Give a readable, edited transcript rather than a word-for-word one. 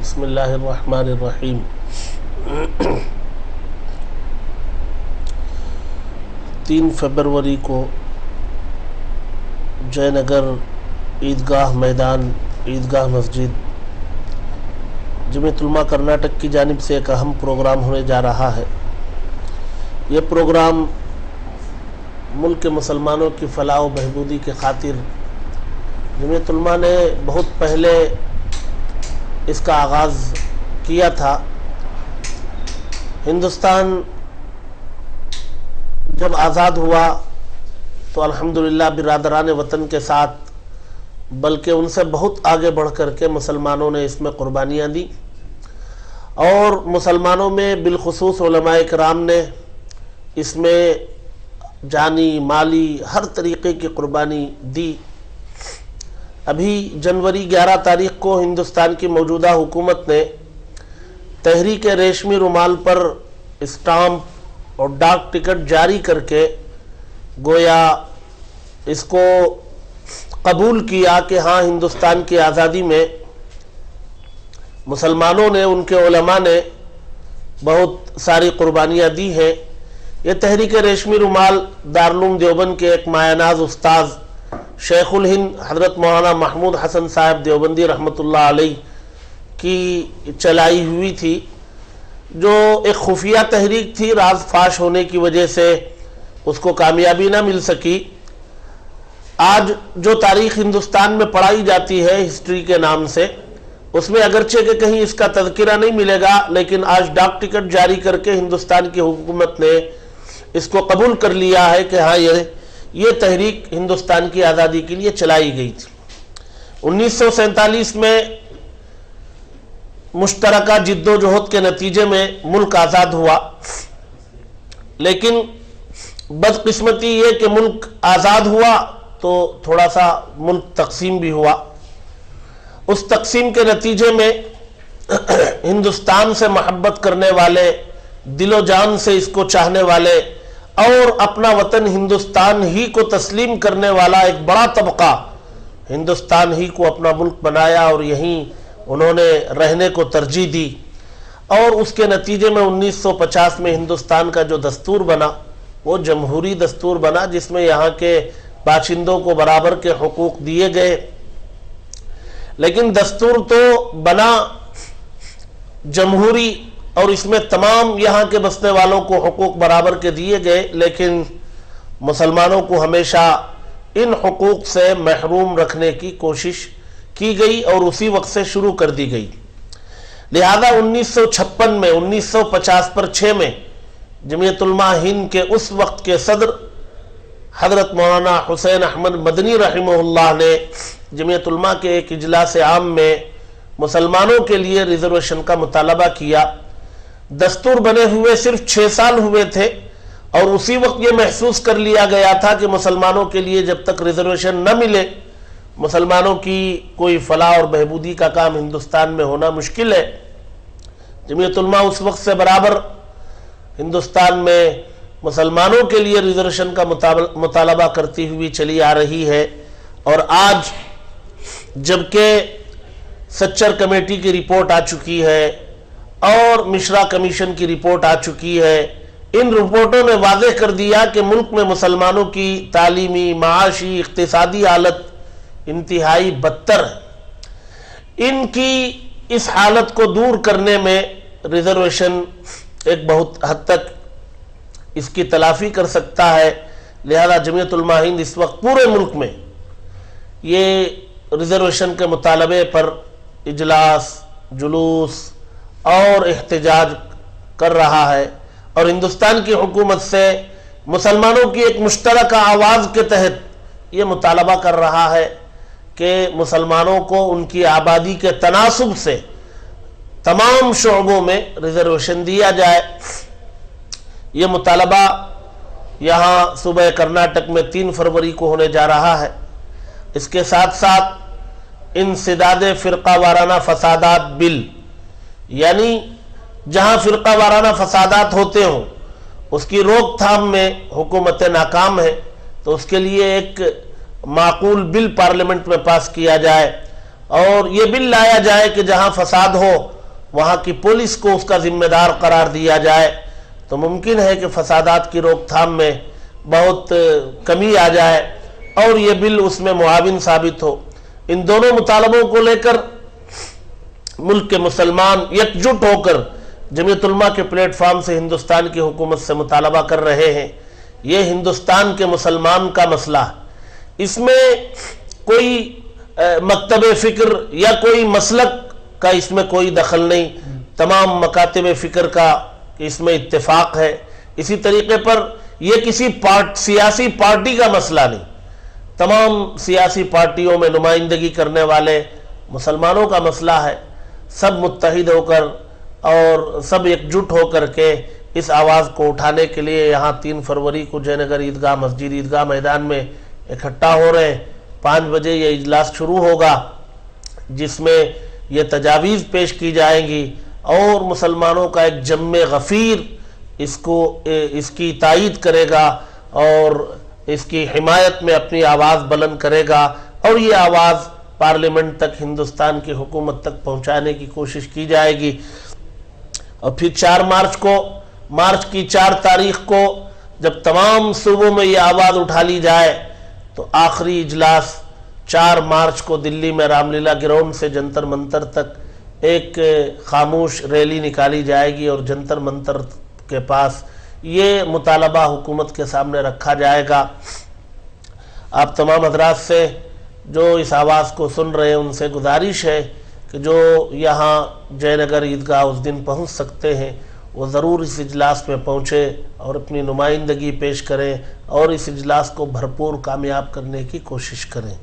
بسم اللہ الرحمن الرحیم۔ 3 فروری کو جے نگر عیدگاہ میدان عیدگاہ مسجد جمعیت علماء کرناٹک کی جانب سے ایک اہم پروگرام ہونے جا رہا ہے۔ یہ پروگرام ملک کے مسلمانوں کی فلاح و بہبودی کے خاطر جمعیت علماء نے بہت پہلے اس کا آغاز کیا تھا۔ ہندوستان جب آزاد ہوا تو الحمدللہ برادران وطن کے ساتھ بلکہ ان سے بہت آگے بڑھ کر کے مسلمانوں نے اس میں قربانیاں دی، اور مسلمانوں میں بالخصوص علماء کرام نے اس میں جانی مالی ہر طریقے کی قربانی دی۔ ابھی جنوری 11 تاریخ کو ہندوستان کی موجودہ حکومت نے تحریک ریشمی رومال پر اسٹامپ اور ڈاک ٹکٹ جاری کر کے گویا اس کو قبول کیا کہ ہاں ہندوستان کی آزادی میں مسلمانوں نے، ان کے علماء نے بہت ساری قربانیاں دی ہیں۔ یہ تحریک ریشمی رومال دارالعلوم دیوبند کے ایک مایہ ناز استاذ شیخ الہند حضرت مولانا محمود حسن صاحب دیوبندی رحمۃ اللہ علیہ کی چلائی ہوئی تھی، جو ایک خفیہ تحریک تھی، راز فاش ہونے کی وجہ سے اس کو کامیابی نہ مل سکی۔ آج جو تاریخ ہندوستان میں پڑھائی جاتی ہے ہسٹری کے نام سے، اس میں اگرچہ کہ کہیں اس کا تذکرہ نہیں ملے گا، لیکن آج ڈاک ٹکٹ جاری کر کے ہندوستان کی حکومت نے اس کو قبول کر لیا ہے کہ ہاں یہ تحریک ہندوستان کی آزادی کے لیے چلائی گئی تھی۔ 1947 میں مشترکہ جد و جہد کے نتیجے میں ملک آزاد ہوا، لیکن بدقسمتی یہ کہ ملک آزاد ہوا تو تھوڑا سا ملک تقسیم بھی ہوا۔ اس تقسیم کے نتیجے میں ہندوستان سے محبت کرنے والے، دل و جان سے اس کو چاہنے والے اور اپنا وطن ہندوستان ہی کو تسلیم کرنے والا ایک بڑا طبقہ ہندوستان ہی کو اپنا ملک بنایا اور یہیں انہوں نے رہنے کو ترجیح دی، اور اس کے نتیجے میں 1950 میں ہندوستان کا جو دستور بنا وہ جمہوری دستور بنا، جس میں یہاں کے باشندوں کو برابر کے حقوق دیے گئے۔ لیکن دستور تو بنا جمہوری اور اس میں تمام یہاں کے بسنے والوں کو حقوق برابر کے دیے گئے، لیکن مسلمانوں کو ہمیشہ ان حقوق سے محروم رکھنے کی کوشش کی گئی اور اسی وقت سے شروع کر دی گئی۔ لہذا 1956 میں 1950 پر 6 میں جمعیت علماء ہند کے اس وقت کے صدر حضرت مولانا حسین احمد مدنی رحمہ اللہ نے جمعیت علماء کے ایک اجلاس عام میں مسلمانوں کے لیے ریزرویشن کا مطالبہ کیا۔ دستور بنے ہوئے صرف 6 سال ہوئے تھے، اور اسی وقت یہ محسوس کر لیا گیا تھا کہ مسلمانوں کے لیے جب تک ریزرویشن نہ ملے مسلمانوں کی کوئی فلاح اور بہبودی کا کام ہندوستان میں ہونا مشکل ہے۔ جمعیت علماء اس وقت سے برابر ہندوستان میں مسلمانوں کے لیے ریزرویشن کا مطالبہ کرتی ہوئی چلی آ رہی ہے، اور آج جبکہ سچر کمیٹی کی رپورٹ آ چکی ہے اور مشرا کمیشن کی رپورٹ آ چکی ہے، ان رپورٹوں نے واضح کر دیا کہ ملک میں مسلمانوں کی تعلیمی، معاشی، اقتصادی حالت انتہائی بدتر ہے۔ ان کی اس حالت کو دور کرنے میں ریزرویشن ایک بہت حد تک اس کی تلافی کر سکتا ہے۔ لہذا جمعیت علماء ہند اس وقت پورے ملک میں یہ ریزرویشن کے مطالبے پر اجلاس، جلوس اور احتجاج کر رہا ہے، اور ہندوستان کی حکومت سے مسلمانوں کی ایک مشترکہ آواز کے تحت یہ مطالبہ کر رہا ہے کہ مسلمانوں کو ان کی آبادی کے تناسب سے تمام شعبوں میں ریزرویشن دیا جائے۔ یہ مطالبہ یہاں صوبہ کرناٹک میں 3 فروری کو ہونے جا رہا ہے۔ اس کے ساتھ ساتھ انسداد فرقہ وارانہ فسادات بل، یعنی جہاں فرقہ وارانہ فسادات ہوتے ہوں اس کی روک تھام میں حکومتیں ناکام ہیں، تو اس کے لیے ایک معقول بل پارلیمنٹ میں پاس کیا جائے، اور یہ بل لایا جائے کہ جہاں فساد ہو وہاں کی پولیس کو اس کا ذمہ دار قرار دیا جائے تو ممکن ہے کہ فسادات کی روک تھام میں بہت کمی آ جائے اور یہ بل اس میں معاون ثابت ہو۔ ان دونوں مطالبوں کو لے کر ملک کے مسلمان یکجٹ ہو کر جمعیت علماء کے پلیٹ فارم سے ہندوستان کی حکومت سے مطالبہ کر رہے ہیں۔ یہ ہندوستان کے مسلمان کا مسئلہ، اس میں کوئی مکتب فکر یا کوئی مسلک کا اس میں کوئی دخل نہیں، تمام مکاتب فکر کا اس میں اتفاق ہے۔ اسی طریقے پر یہ کسی سیاسی پارٹی کا مسئلہ نہیں، تمام سیاسی پارٹیوں میں نمائندگی کرنے والے مسلمانوں کا مسئلہ ہے۔ سب متحد ہو کر اور سب یکجٹ ہو کر کے اس آواز کو اٹھانے کے لیے یہاں 3 فروری کو جے نگر عیدگاہ مسجد عیدگاہ میدان میں اکٹھا ہو رہے ہیں۔ 5 بجے یہ اجلاس شروع ہوگا جس میں یہ تجاویز پیش کی جائیں گی اور مسلمانوں کا ایک جم غفیر اس کی تائید کرے گا اور اس کی حمایت میں اپنی آواز بلند کرے گا اور یہ آواز پارلیمنٹ تک، ہندوستان کی حکومت تک پہنچانے کی کوشش کی جائے گی۔ اور پھر 4 مارچ کی 4 تاریخ کو جب تمام صوبوں میں یہ آواز اٹھا لی جائے تو آخری اجلاس 4 مارچ کو دلی میں رام لیلا گراؤنڈ سے جنتر منتر تک ایک خاموش ریلی نکالی جائے گی اور جنتر منتر کے پاس یہ مطالبہ حکومت کے سامنے رکھا جائے گا۔ آپ تمام حضرات سے جو اس آواز کو سن رہے ہیں ان سے گزارش ہے کہ جو یہاں جے نگر عیدگاہ اس دن پہنچ سکتے ہیں وہ ضرور اس اجلاس میں پہنچے اور اپنی نمائندگی پیش کریں اور اس اجلاس کو بھرپور کامیاب کرنے کی کوشش کریں۔